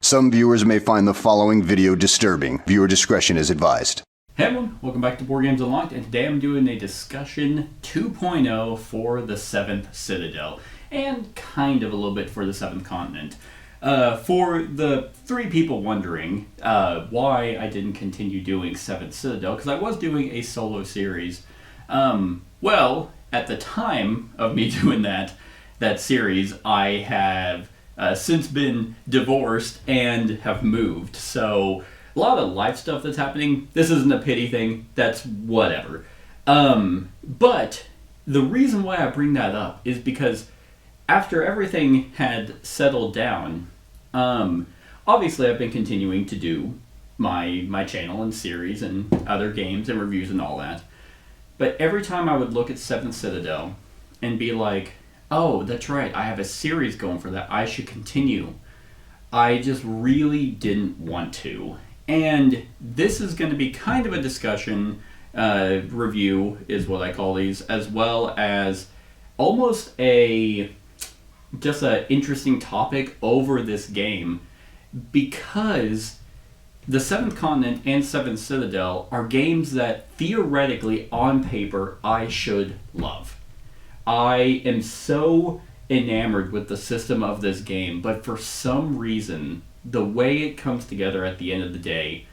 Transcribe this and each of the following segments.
Some viewers may find the following video disturbing. Viewer discretion is advised. Hey everyone, welcome back to Board Games Unlocked, and today I'm doing a discussion 2.0 for the 7th Citadel, and kind of a little bit for the 7th Continent. For the three people wondering why I didn't continue doing 7th Citadel, because I was doing a solo series. Well, at the time of me doing that series, I have since been divorced and have moved, so a lot of life stuff that's happening. This isn't a pity thing, that's whatever. But the reason why I bring that up is because after everything had settled down, obviously I've been continuing to do my channel and series and other games and reviews and all that. But every time I would look at 7th Citadel and be like, oh, that's right, I have a series going for that, I should continue, I just really didn't want to. And this is going to be kind of a discussion, review is what I call these, as well as almost just an interesting topic over this game, because the 7th Continent and 7th Citadel are games that theoretically, on paper, I should love. I am so enamored with the system of this game, but for some reason, the way it comes together at the end of the day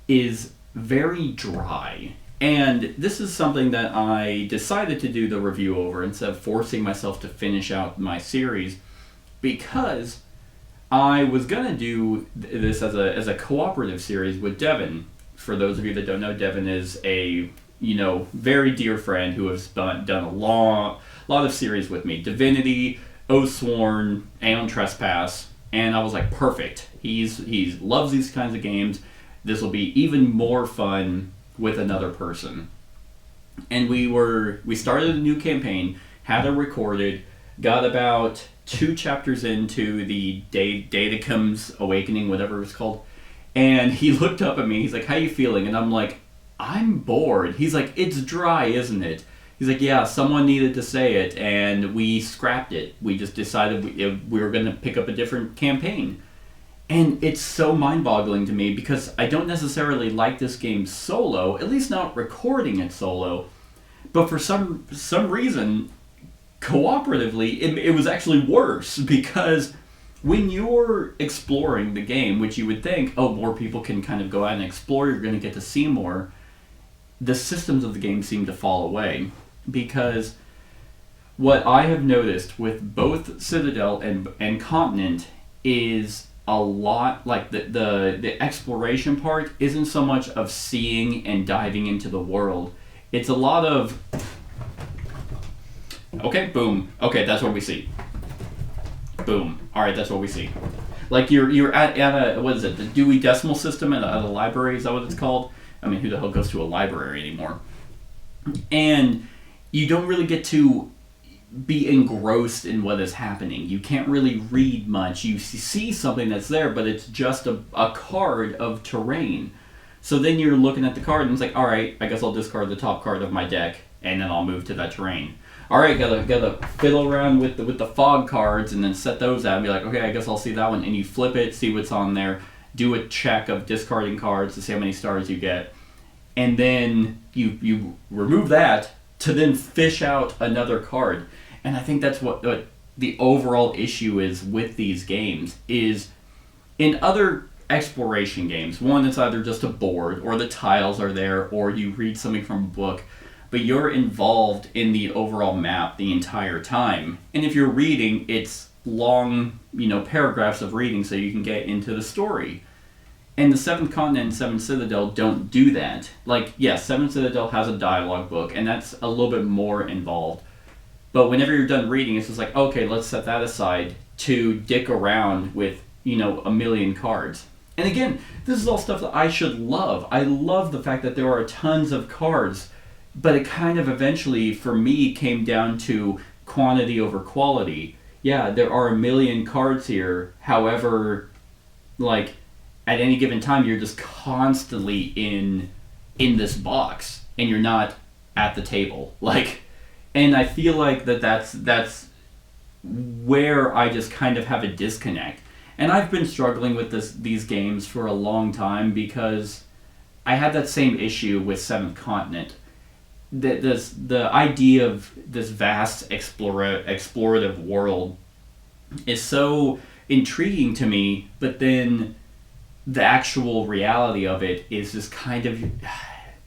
is very dry. And this is something that I decided to do the review over instead of forcing myself to finish out my series, because I was going to do this as a cooperative series with Devin. For those of you that don't know, Devin is a very dear friend who has done a lot of series with me. Divinity, Oathsworn, Aeon Trespass, and I was like, perfect. He loves these kinds of games. This will be even more fun with another person. And we started a new campaign, had it recorded, got about 2 chapters into the Datacum's Awakening, whatever it's called, and he looked up at me, he's like, how you feeling? And I'm like, I'm bored. He's like, it's dry, isn't it? He's like, yeah, someone needed to say it, and we scrapped it. We just decided we were going to pick up a different campaign. And it's so mind-boggling to me, because I don't necessarily like this game solo, at least not recording it solo, but for some reason, cooperatively, it was actually worse, because when you're exploring the game, which you would think, oh, more people can kind of go out and explore, you're going to get to see more, the systems of the game seem to fall away. Because what I have noticed with both Citadel and Continent is a lot, like the exploration part isn't so much of seeing and diving into the world. It's a lot of, okay, boom, okay, that's what we see. Boom, alright, that's what we see. Like you're at a, what is it, the Dewey Decimal System at a library, is that what it's called? I mean, who the hell goes to a library anymore? And you don't really get to be engrossed in what is happening. You can't really read much. You see something that's there, but it's just a card of terrain. So then you're looking at the card and it's like, alright, I guess I'll discard the top card of my deck, and then I'll move to that terrain. Alright, gotta fiddle around with the fog cards and then set those out and be like, okay, I guess I'll see that one. And you flip it, see what's on there, do a check of discarding cards to see how many stars you get. And then you remove that to then fish out another card. And I think that's what the overall issue is with these games, is in other exploration games, one, it's either just a board, or the tiles are there, or you read something from a book, but you're involved in the overall map the entire time. And if you're reading, it's long, paragraphs of reading so you can get into the story. And the 7th Continent and 7th Citadel don't do that. Like, yes, 7th Citadel has a dialogue book, and that's a little bit more involved. But whenever you're done reading, it's just like, okay, let's set that aside to dick around with, a million cards. And again, this is all stuff that I should love. I love the fact that there are tons of cards, but it kind of eventually, for me, came down to quantity over quality. Yeah, there are a million cards here, however, like, at any given time, you're just constantly in this box, and you're not at the table. Like, and I feel like that's where I just kind of have a disconnect. And I've been struggling with these games for a long time because I had that same issue with Seventh Continent. The idea of this vast explorative world is so intriguing to me, but then the actual reality of it is just kind of...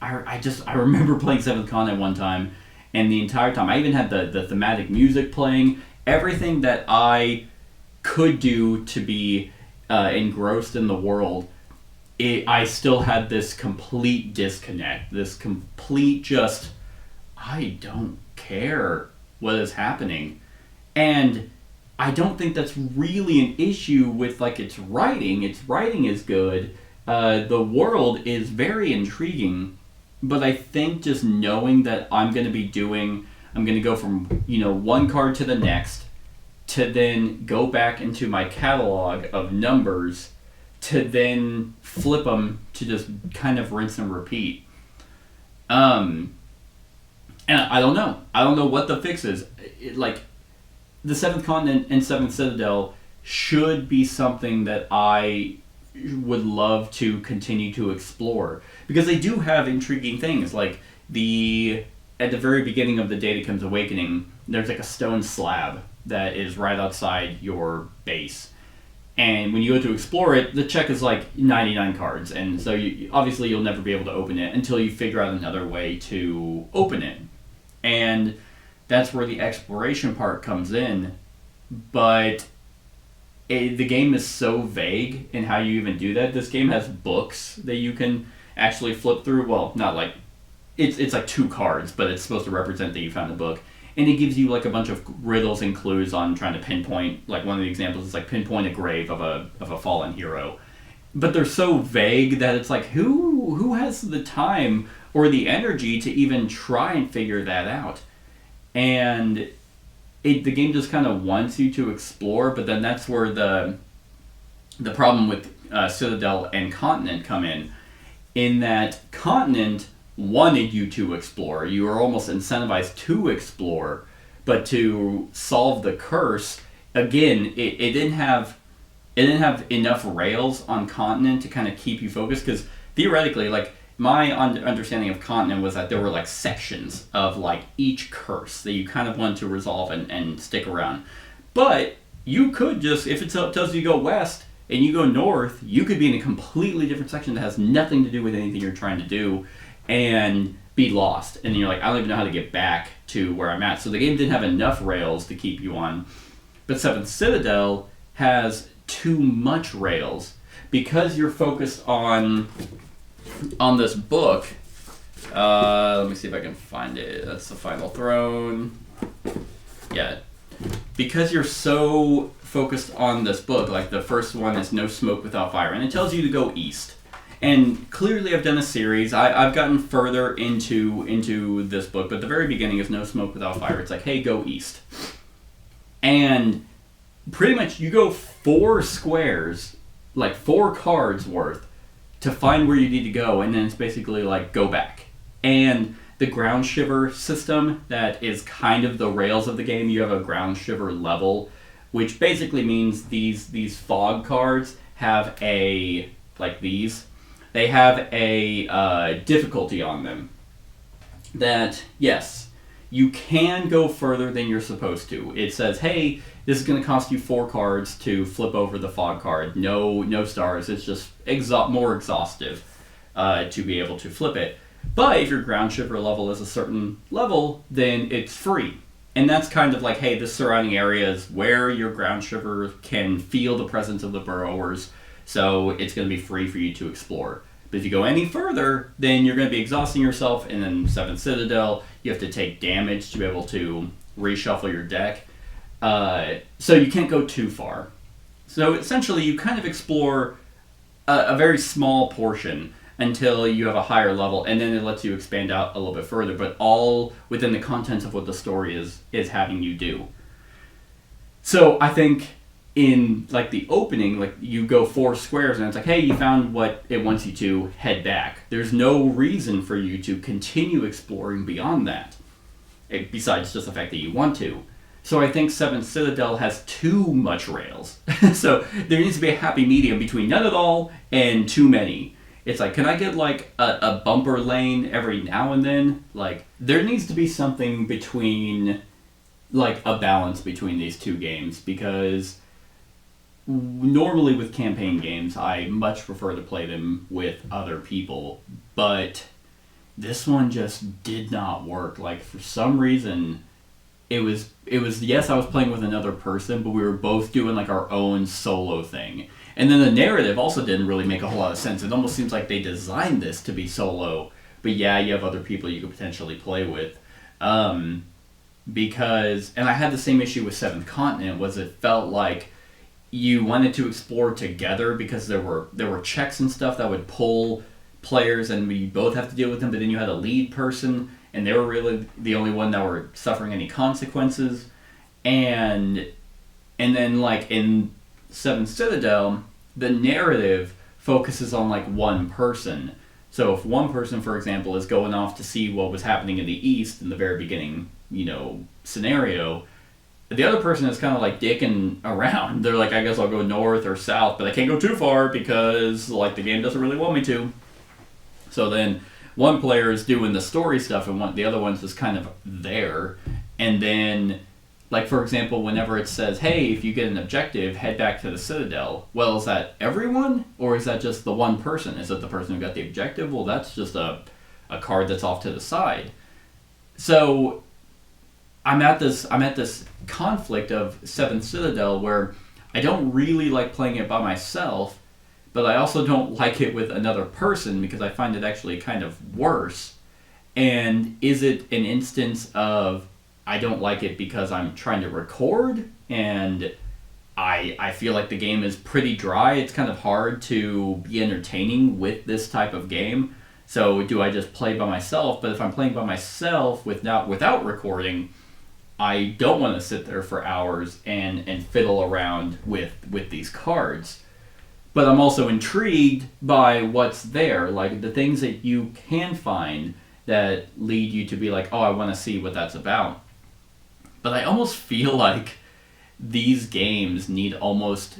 I remember playing Seventh Continent one time, and the entire time, I even had the thematic music playing, everything that I could do to be engrossed in the world, I still had this complete disconnect, this complete just, I don't care what is happening. And I don't think that's really an issue with like its writing. Its writing is good. The world is very intriguing, but I think just knowing that I'm going to go from, one card to the next, to then go back into my catalog of numbers, to then flip them to just kind of rinse and repeat. And I don't know. I don't know what the fix is. The Seventh Continent and Seventh Citadel should be something that I would love to continue to explore, because they do have intriguing things. Like at the very beginning of the Datacom's Awakening, there's like a stone slab that is right outside your base, and when you go to explore it, the check is like 99 cards, and so obviously you'll never be able to open it until you figure out another way to open it, and that's where the exploration part comes in. But the game is so vague in how you even do that. This game has books that you can actually flip through. Well, not like... It's like 2 cards, but it's supposed to represent that you found the book. And it gives you like a bunch of riddles and clues on trying to pinpoint... Like one of the examples is like pinpoint a grave of a fallen hero. But they're so vague that it's like, who has the time or the energy to even try and figure that out? And the game just kind of wants you to explore, but then that's where the problem with Citadel and Continent come in that Continent wanted you to explore. You were almost incentivized to explore, but to solve the curse, again, it didn't have enough rails on Continent to kind of keep you focused, because theoretically, like, my understanding of Continent was that there were like sections of like each curse that you kind of wanted to resolve and stick around. But you could just, if it tells you to go west and you go north, you could be in a completely different section that has nothing to do with anything you're trying to do and be lost. And you're like, I don't even know how to get back to where I'm at. So the game didn't have enough rails to keep you on. But Seventh Citadel has too much rails because you're focused on this book. Let me see if I can find it. That's the Final Throne. Yeah. Because you're so focused on this book, like the first one is No Smoke Without Fire, and it tells you to go east. And clearly I've done a series. I've gotten further into this book, but the very beginning is No Smoke Without Fire. It's like, hey, go east. And pretty much you go 4 squares, like 4 cards worth, to find where you need to go, and then it's basically like, go back. And the ground shiver system, that is kind of the rails of the game. You have a ground shiver level, which basically means these fog cards have a, like these, they have a difficulty on them. That, yes, you can go further than you're supposed to. It says, hey, this is going to cost you 4 cards to flip over the fog card. No stars. It's just more exhaustive to be able to flip it. But if your ground shiver level is a certain level, then it's free. And that's kind of like, hey, the surrounding areas where your ground shiver can feel the presence of the burrowers, so it's going to be free for you to explore. But if you go any further, then you're going to be exhausting yourself, and then Seventh Citadel, you have to take damage to be able to reshuffle your deck. So you can't go too far. So essentially, you kind of explore a very small portion until you have a higher level, and then it lets you expand out a little bit further, but all within the contents of what the story is having you do. So I think in like the opening, like you go 4 squares and it's like, hey, you found what it wants you to, head back. There's no reason for you to continue exploring beyond that, besides just the fact that you want to. So I think Seventh Citadel has too much rails. So there needs to be a happy medium between none at all and too many. It's like, can I get like a bumper lane every now and then? Like, there needs to be something between, like, a balance between these two games, because normally with campaign games, I much prefer to play them with other people, but this one just did not work. Like, for some reason, it was yes, I was playing with another person, but we were both doing like our own solo thing. And then the narrative also didn't really make a whole lot of sense. It almost seems like they designed this to be solo, but yeah, you have other people you could potentially play with. Because, and I had the same issue with Seventh Continent, was it felt like you wanted to explore together because there were checks and stuff that would pull players and we both have to deal with them, but then you had a lead person and they were really the only one that were suffering any consequences. And then, like, in Seven Citadel, the narrative focuses on like one person. So if one person, for example, is going off to see what was happening in the east in the very beginning, scenario, the other person is kind of like dicking around. They're like, I guess I'll go north or south, but I can't go too far because, like, the game doesn't really want me to. So then one player is doing the story stuff and the other one's just kind of there. And then, like, for example, whenever it says, hey, if you get an objective, head back to the Citadel. Well, is that everyone? Or is that just the one person? Is it the person who got the objective? Well, that's just a card that's off to the side. So I'm at this conflict of Seventh Citadel where I don't really like playing it by myself, but I also don't like it with another person because I find it actually kind of worse. And is it an instance of I don't like it because I'm trying to record and I feel like the game is pretty dry? It's kind of hard to be entertaining with this type of game. So do I just play by myself? But if I'm playing by myself without recording, I don't want to sit there for hours and fiddle around with these cards. But I'm also intrigued by what's there, like the things that you can find that lead you to be like, oh, I want to see what that's about. But I almost feel like these games need almost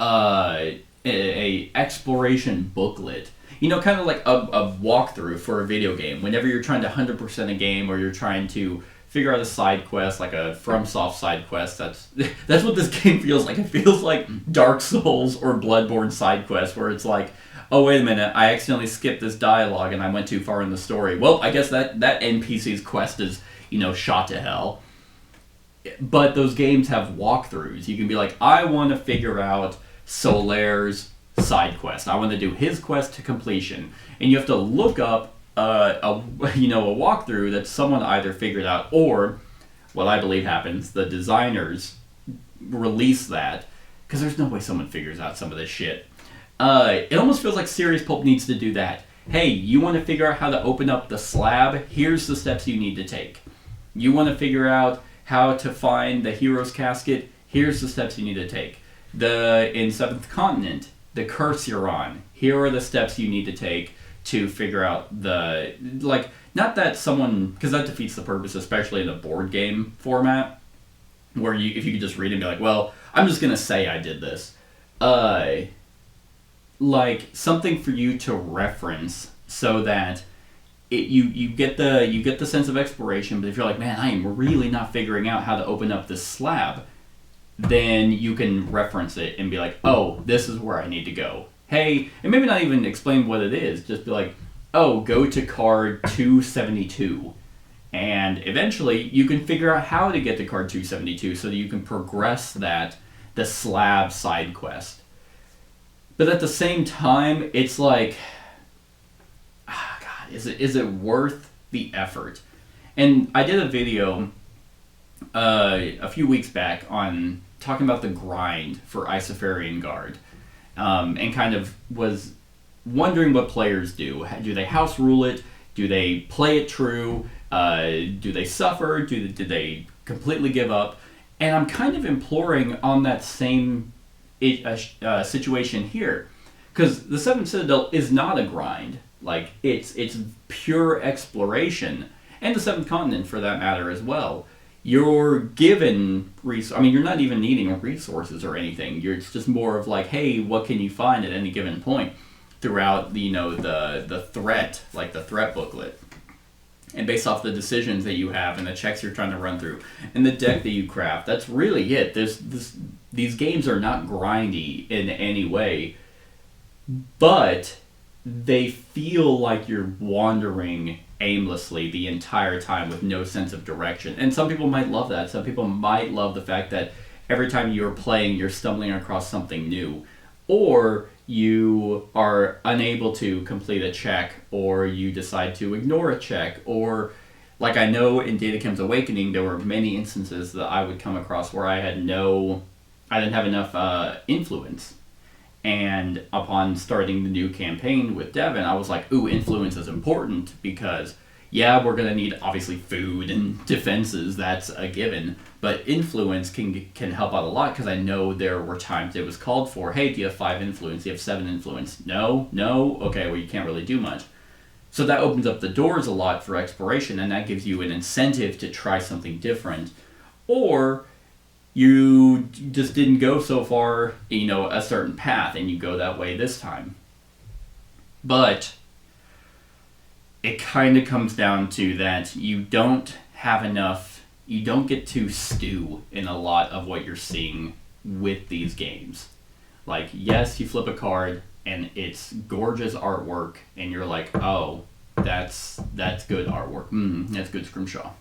a exploration booklet. Kind of like a walkthrough for a video game. Whenever you're trying to 100% a game or you're trying to figure out a side quest, like a FromSoft side quest, that's what this game feels like. It feels like Dark Souls or Bloodborne side quest, where it's like, oh, wait a minute, I accidentally skipped this dialogue and I went too far in the story. Well, I guess that NPC's quest is, shot to hell. But those games have walkthroughs. You can be like, I want to figure out Solaire's side quest. I want to do his quest to completion. And you have to look up a walkthrough that someone either figured out, or what I believe happens, the designers release that, because there's no way someone figures out some of this shit. It almost feels like Serious Pulp needs to do that. Hey, you want to figure out how to open up the slab? Here's the steps you need to take. You want to figure out how to find the hero's casket? Here's the steps you need to take. In Seventh Continent, the curse you're on. Here are the steps you need to take to figure out not that someone, because that defeats the purpose, especially in a board game format, where if you could just read it and be like, well, I'm just going to say I did this. Like something for you to reference so that you get the sense of exploration. But if you're like, man, I am really not figuring out how to open up this slab, then you can reference it and be like, oh, this is where I need to go. Hey, and maybe not even explain what it is, just be like, oh, go to card 272. And eventually you can figure out how to get to card 272 so that you can progress the slab side quest. But at the same time, it's like, God, is it worth the effort? And I did a video a few weeks back on talking about the grind for Isofarian Guard. And kind of was wondering what players do. Do they house rule it? Do they play it true? Do they suffer? Do they completely give up? And I'm kind of imploring on that same situation here. Because the Seventh Citadel is not a grind. Like, it's pure exploration. And the Seventh Continent, for that matter, as well. you're given I mean, you're not even needing resources or anything. It's just more of like, hey, what can you find at any given point throughout the threat, like the threat booklet, and based off the decisions that you have and the checks you're trying to run through and the deck that you craft. That's really it. These games are not grindy in any way, but they feel like you're wandering aimlessly the entire time with no sense of direction. And some people might love that. Some people might love the fact that every time you're playing, you're stumbling across something new. Or you are unable to complete a check, or you decide to ignore a check, or like I know in Datachem's Awakening, there were many instances that I would come across where I didn't have enough influence. And upon starting the new campaign with Devin, I was like, ooh, influence is important because, yeah, we're going to need, obviously, food and defenses. That's a given. But influence can help out a lot because I know there were times it was called for, hey, do you have 5 influence? Do you have 7 influence? No? Okay, well, you can't really do much. So that opens up the doors a lot for exploration, and that gives you an incentive to try something different. Or you just didn't go so far, a certain path, and you go that way this time. But it kind of comes down to that you don't have enough, you don't get to stew in a lot of what you're seeing with these games. Like, yes, you flip a card, and it's gorgeous artwork, and you're like, oh, that's good artwork. That's good scrimshaw.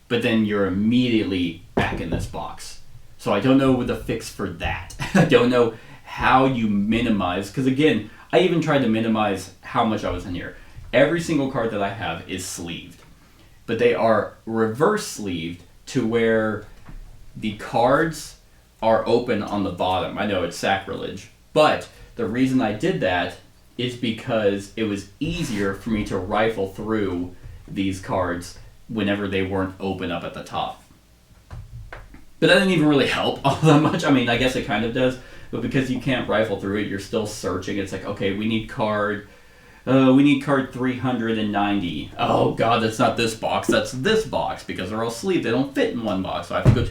But then you're immediately back in this box. So I don't know the fix for that. I don't know how you minimize, because again, I even tried to minimize how much I was in here. Every single card that I have is sleeved, but they are reverse sleeved to where the cards are open on the bottom. I know it's sacrilege, but the reason I did that is because it was easier for me to rifle through these cards whenever they weren't open up at the top. But that didn't even really help all that much. I mean, I guess it kind of does, but because you can't rifle through it, you're still searching. It's like, okay, we need card 390. Oh god, that's not this box, that's this box, because they're all sleeved. They don't fit in one box, so I have to go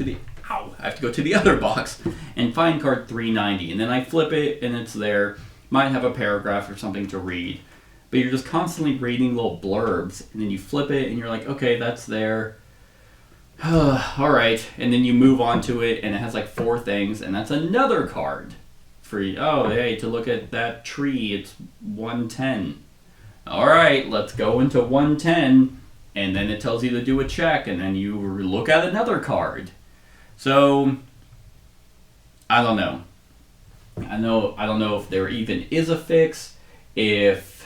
to the other box and find card 390, and then I flip it and it's there. Might have a paragraph or something to read, but you're just constantly reading little blurbs, and then you flip it and you're like, okay, that's there. All right, and then you move on to it, and it has like 4 things, and that's another card for you. Oh, hey, to look at that tree, it's 110. All right, let's go into 110, and then it tells you to do a check, and then you look at another card. So I don't know. I don't know if there even is a fix, if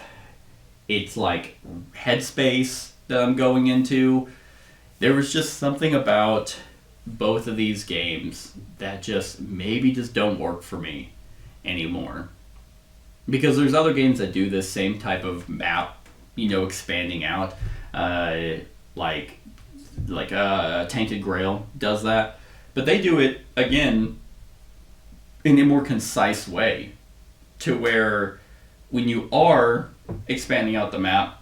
it's like headspace that I'm going into. There was just something about both of these games that just don't work for me anymore. Because there's other games that do this same type of map, expanding out, like Tainted Grail does that, but they do it again in a more concise way, to where when you are expanding out the map,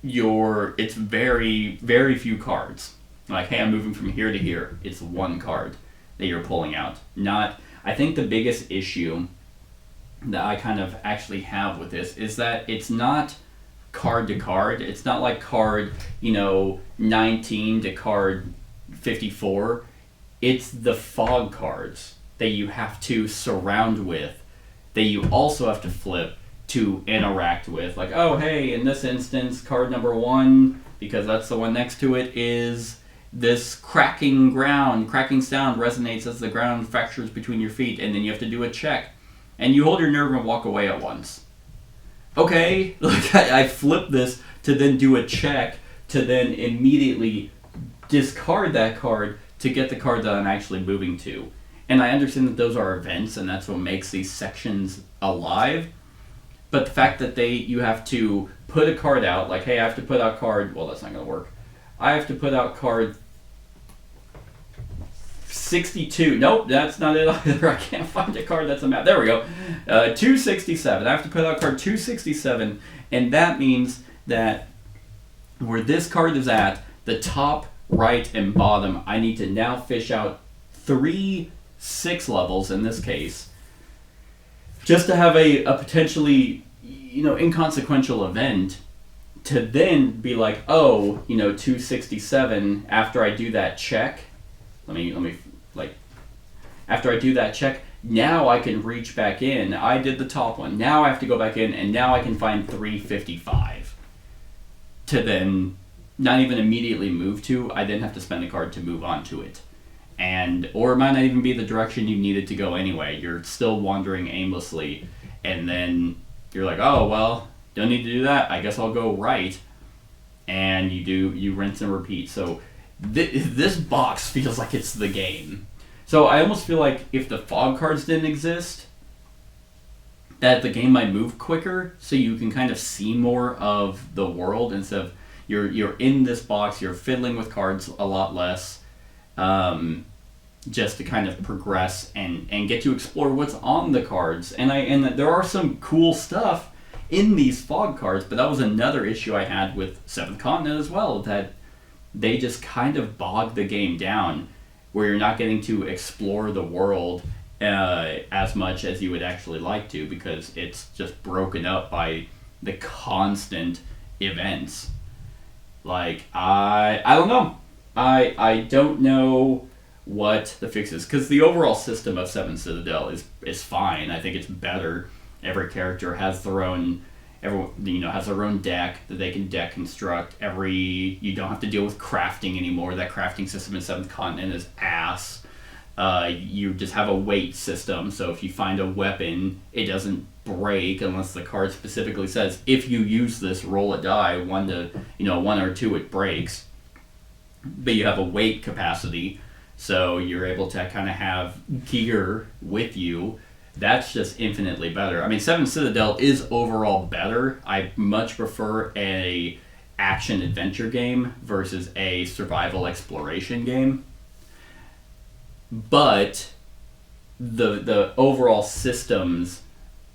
it's very, very few cards. Like, hey, I'm moving from here to here. It's one card that you're pulling out. I think the biggest issue that I kind of actually have with this is that it's not card to card. It's not like card, 19 to card 54. It's the fog cards that you have to surround with, that you also have to flip to interact with. Like, oh, hey, in this instance, card number 1, because that's the one next to it, is this cracking sound resonates as the ground fractures between your feet, and then you have to do a check. And you hold your nerve and walk away at once. Okay, like I flip this to then do a check, to then immediately discard that card to get the card that I'm actually moving to. And I understand that those are events, and that's what makes these sections alive. But the fact that you have to put a card out, like, hey, I have to put out card, well, that's not going to work. I have to put out card 62. Nope, that's not it either. I can't find a card that's a map. There we go. 267. I have to put out card 267, and that means that where this card is at, the top right, and bottom, I need to now fish out 3 6 levels in this case, just to have a potentially, inconsequential event, to then be like, oh, 267, after I do that check, after I do that check, now I can reach back in. I did the top one. Now I have to go back in, and now I can find 355 to then not even immediately move to. I then have to spend a card to move on to it. Or it might not even be the direction you needed to go anyway. You're still wandering aimlessly, and then you're like, oh, well, don't need to do that. I guess I'll go right. And you rinse and repeat. So this box feels like it's the game. So I almost feel like if the fog cards didn't exist, that the game might move quicker, so you can kind of see more of the world instead of you're in this box, you're fiddling with cards a lot less, just to kind of progress and get to explore what's on the cards. And there are some cool stuff in these fog cards, but that was another issue I had with Seventh Continent as well, that they just kind of bogged the game down, where you're not getting to explore the world as much as you would actually like to, because it's just broken up by the constant events. Like, I don't know. I don't know what the fix is, because the overall system of 7 Citadel is fine. I think it's better. Every character has their own, has their own deck that they can deck construct. You don't have to deal with crafting anymore. That crafting system in 7th Continent is ass. You just have a weight system, so if you find a weapon, it doesn't break unless the card specifically says, if you use this, roll a die, 1 or 2, it breaks. But you have a weight capacity, so you're able to kind of have gear with you. That's just infinitely better. I mean, 7 Citadel is overall better. I much prefer a action adventure game versus a survival exploration game. But the overall systems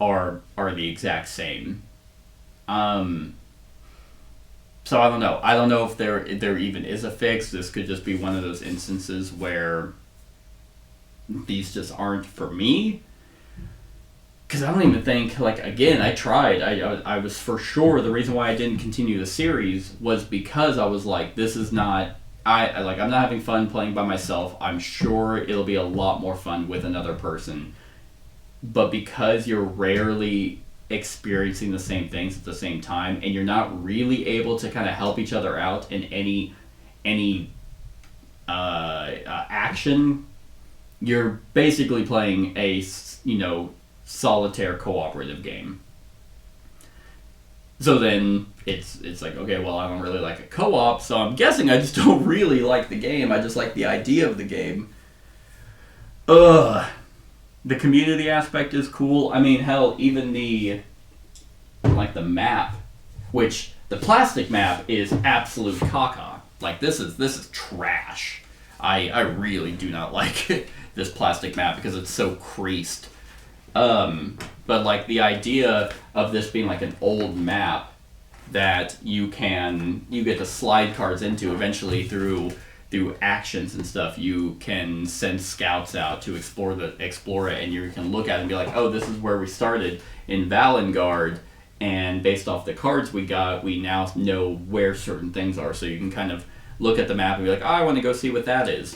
are the exact same. So I don't know. I don't know if there even is a fix. This could just be one of those instances where these just aren't for me. Because I don't even think, again, I tried. I was for sure, the reason why I didn't continue the series was because I was like, this is not, I'm not having fun playing by myself. I'm sure it'll be a lot more fun with another person. But because you're rarely experiencing the same things at the same time, and you're not really able to kind of help each other out in any action, you're basically playing a, solitaire cooperative game. So then it's like, okay, well, I don't really like a co-op, so I'm guessing I just don't really like the game. I just like the idea of the game. The community aspect is cool. I mean, hell, even the map, which the plastic map is absolute caca. Like, this is trash. I really do not like this plastic map because it's so creased. But the idea of this being like an old map that you get to slide cards into eventually through actions and stuff, you can send scouts out to explore it, and you can look at it and be like, oh, this is where we started in Valengard, and based off the cards we got, we now know where certain things are, so you can kind of look at the map and be like, oh, I want to go see what that is.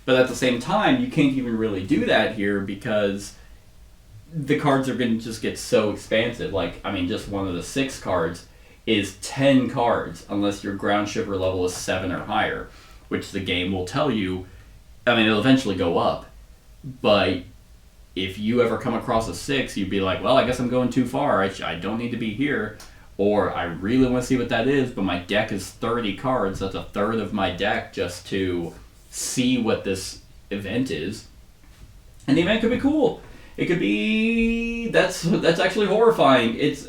But at the same time, you can't even really do that here because the cards are going to just get so expansive. Just one of the 6 cards is 10 cards unless your ground shipper level is 7 or higher, which the game will tell you. It'll eventually go up, but if you ever come across a 6, you'd be like, well, I guess I'm going too far. I don't need to be here, or I really want to see what that is, but my deck is 30 cards. That's a third of my deck just to see what this event is. And the event could be cool. It could be, that's actually horrifying. It's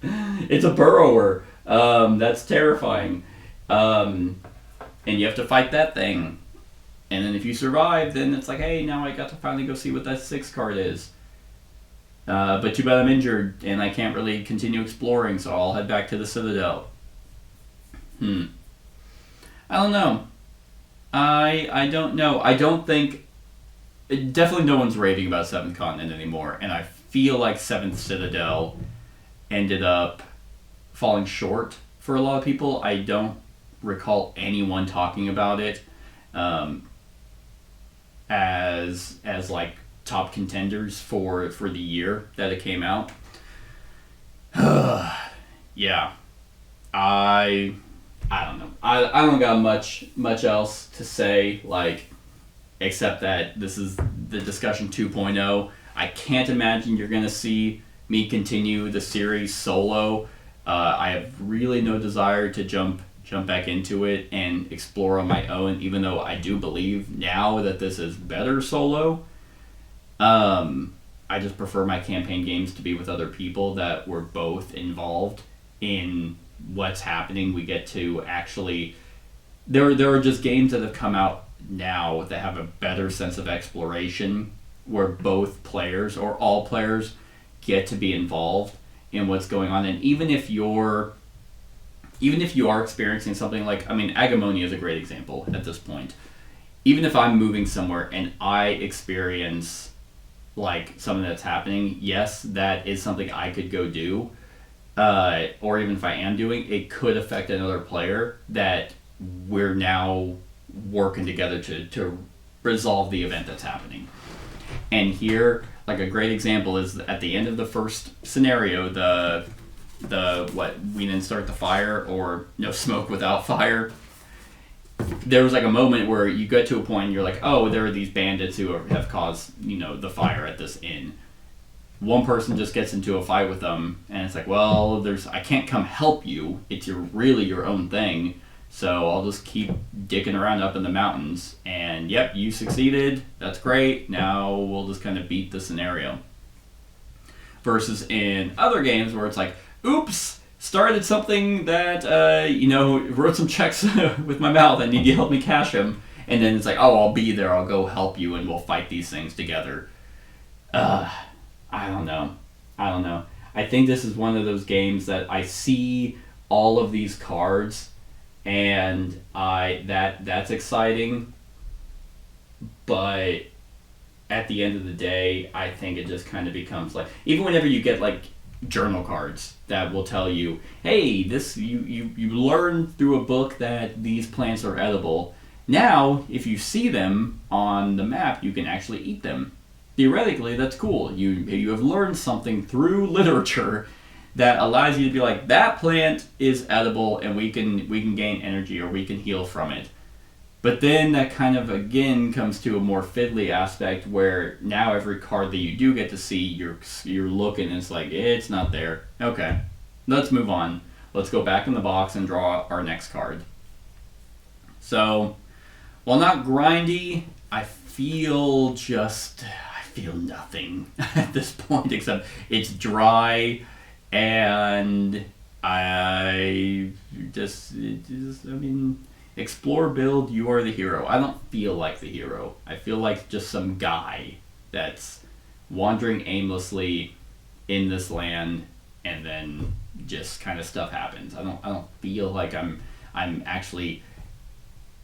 it's a burrower. That's terrifying. And you have to fight that thing. And then if you survive, then it's like, hey, now I got to finally go see what that 6 card is. But too bad I'm injured and I can't really continue exploring, so I'll head back to the Citadel. I don't know. I don't know. I don't think... Definitely no one's raving about Seventh Continent anymore, and I feel like Seventh Citadel ended up falling short for a lot of people. I don't recall anyone talking about it as like top contenders for the year that it came out. Yeah, I don't know. I don't got much else to say, like, except that this is the discussion 2.0. I can't imagine you're gonna see me continue the series solo. I have really no desire to jump back into it and explore on my own, even though I do believe now that this is better solo. I just prefer my campaign games to be with other people that were both involved in what's happening. We get to actually... There are just games that have come out now that have a better sense of exploration, where both players or all players get to be involved in what's going on. And even if you are experiencing something like, I mean, Agamonia is a great example at this point. Even if I'm moving somewhere and I experience like something that's happening, yes, that is something I could go do. Or even if I am doing, it could affect another player that we're now working together to resolve the event that's happening. And here, like, a great example is at the end of the first scenario, the what, we didn't start the fire, or no smoke without fire. There was like a moment where you get to a point and you're like, oh, there are these bandits who have caused, the fire at this inn. One person just gets into a fight with them, and it's like, well, I can't come help you. It's really your own thing. So I'll just keep dicking around up in the mountains. And yep, you succeeded. That's great. Now we'll just kind of beat the scenario. Versus in other games where it's like, oops, started something that, wrote some checks with my mouth. I need you to help me cash them. And then it's like, oh, I'll be there. I'll go help you and we'll fight these things together. I don't know. I think this is one of those games that I see all of these cards and that's exciting, but at the end of the day, I think it just kind of becomes like, even whenever you get like journal cards that will tell you, hey, this you learn through a book that these plants are edible. Now, if you see them on the map, you can actually eat them. Theoretically, that's cool. You have learned something through literature that allows you to be like, that plant is edible and we can gain energy or we can heal from it. But then that kind of again comes to a more fiddly aspect where now every card that you do get to see, you're looking and it's like, it's not there. Okay, let's move on. Let's go back in the box and draw our next card. So, while not grindy, I feel nothing at this point, except it's dry. And explore, build, you are the hero. I don't feel like the hero. I feel like just some guy that's wandering aimlessly in this land, and then just kind of stuff happens. I don't feel like I'm actually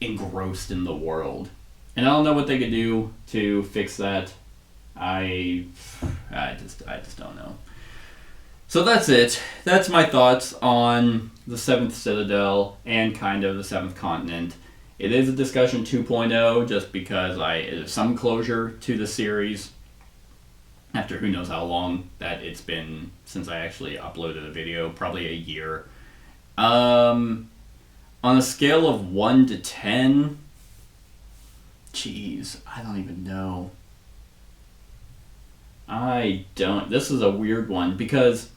engrossed in the world. And I don't know what they could do to fix that. I just don't know. So that's it. That's my thoughts on the Seventh Citadel and kind of the Seventh Continent. It is a discussion 2.0 just because there's some closure to the series after who knows how long that it's been since I actually uploaded a video, probably a year. On a scale of 1 to 10, geez, I don't even know. This is a weird one because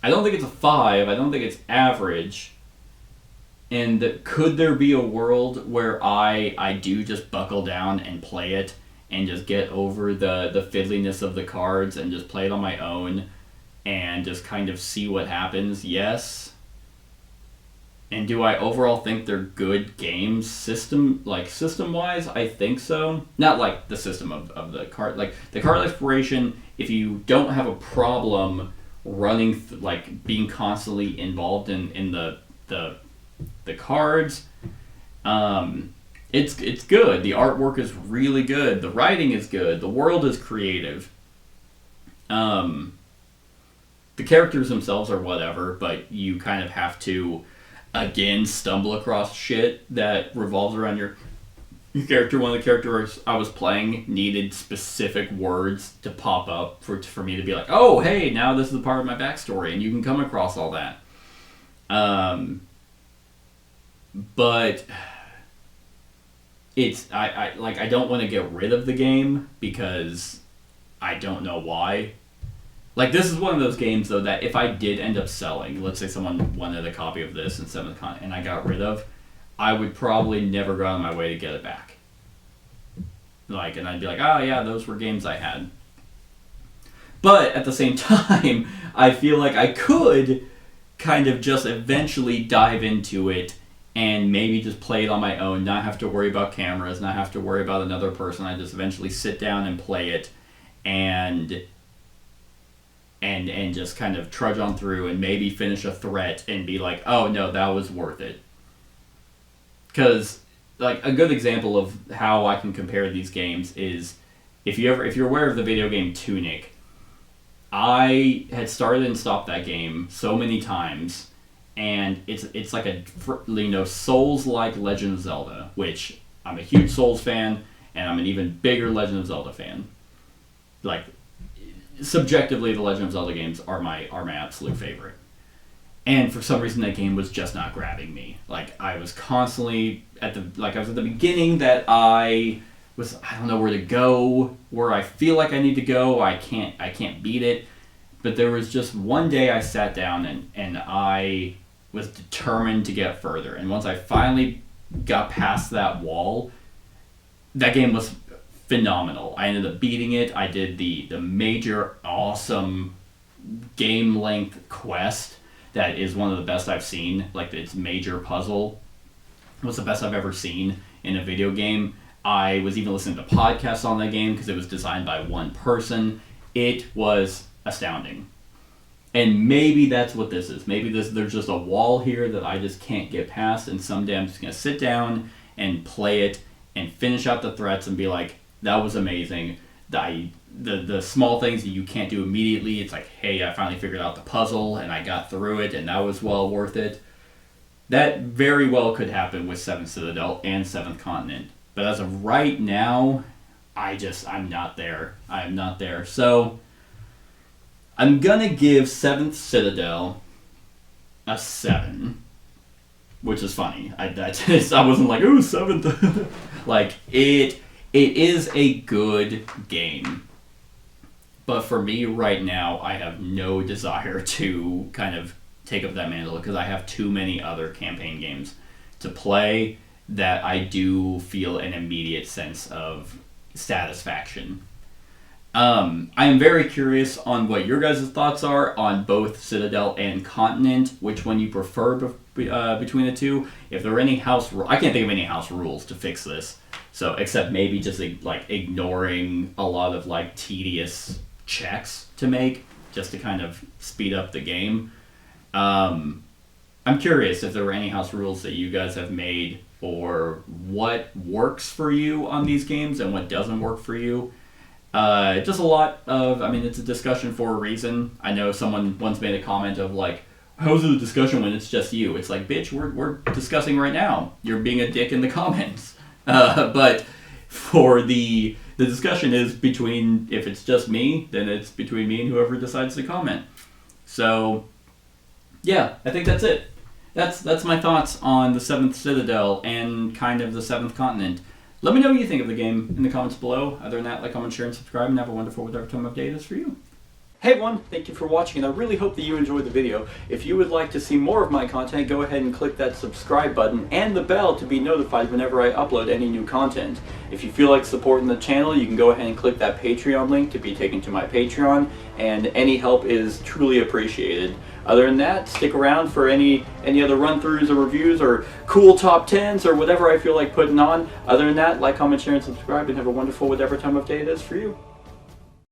I don't think it's a 5. I don't think it's average. And could there be a world where I do just buckle down and play it and just get over the fiddliness of the cards and just play it on my own and just kind of see what happens? Yes. And do I overall think they're good games system-wise? I think so. Not like the system of the card. Like the card exploration, if you don't have a problem running, being constantly involved in the cards, It's good. The artwork is really good. The writing is good. The world is creative. The characters themselves are whatever, but you kind of have to, again, stumble across shit that revolves around your character. One of the characters I was playing needed specific words to pop up for me to be like, oh, hey, now this is a part of my backstory, and you can come across all that. But I don't want to get rid of the game because I don't know why. Like, this is one of those games, though, that if I did end up selling, let's say someone wanted a copy of this in 7th Con, and I got rid of, I would probably never go out of my way to get it back. Like, and I'd be like, oh, yeah, those were games I had. But at the same time, I feel like I could kind of just eventually dive into it and maybe just play it on my own, not have to worry about cameras, not have to worry about another person. I just eventually sit down and play it and just kind of trudge on through and maybe finish a threat and be like, oh no, that was worth it. Because like a good example of how I can compare these games is if you're aware of the video game Tunic, I had started and stopped that game so many times, and it's like a Souls-like Legend of Zelda, which I'm a huge Souls fan, and I'm an even bigger Legend of Zelda fan. Like, subjectively, the Legend of Zelda games are my absolute favorite. And for some reason, that game was just not grabbing me. Like, I was constantly I was at the beginning that I don't know where to go, where I feel like I need to go. I can't beat it. But there was just one day I sat down and I was determined to get further. And once I finally got past that wall, that game was phenomenal. I ended up beating it. I did the major awesome game length quest that is one of the best I've seen. Like, its major puzzle was the best I've ever seen in a video game. I was even listening to podcasts on that game because it was designed by one person. It was astounding. And maybe that's what this is. Maybe there's just a wall here that I just can't get past, and someday I'm just going to sit down and play it and finish out the threats and be like, that was amazing. The small things that you can't do immediately, it's like, hey, I finally figured out the puzzle and I got through it and that was well worth it. That very well could happen with 7th Citadel and 7th Continent. But as of right now, I'm not there. I'm not there. So I'm going to give 7th Citadel a 7, which is funny. I wasn't like, ooh, 7th. Like, it is a good game. But for me right now, I have no desire to kind of take up that mantle because I have too many other campaign games to play that I do feel an immediate sense of satisfaction. I am very curious on what your guys' thoughts are on both Citadel and Continent, which one you prefer between the two. If there are any house rules, I can't think of any house rules to fix this. So, except maybe just like ignoring a lot of like tedious checks to make just to kind of speed up the game. I'm curious if there were any house rules that you guys have made or what works for you on these games and what doesn't work for you. Just a lot of, it's a discussion for a reason. I know someone once made a comment of like, how's it a discussion when it's just you? It's like, bitch, we're discussing right now. You're being a dick in the comments. But for the discussion is between, if it's just me, then it's between me and whoever decides to comment. So, yeah, I think that's it. That's my thoughts on the 7th Citadel and kind of the 7th Continent. Let me know what you think of the game in the comments below. Other than that, like, comment, share, and subscribe, and have a wonderful whatever time of day it is for you. Hey everyone, thank you for watching, and I really hope that you enjoyed the video. If you would like to see more of my content, go ahead and click that subscribe button and the bell to be notified whenever I upload any new content. If you feel like supporting the channel, you can go ahead and click that Patreon link to be taken to my Patreon, and any help is truly appreciated. Other than that, stick around for any other run-throughs or reviews or cool top 10s or whatever I feel like putting on. Other than that, like, comment, share, and subscribe, and have a wonderful whatever time of day it is for you.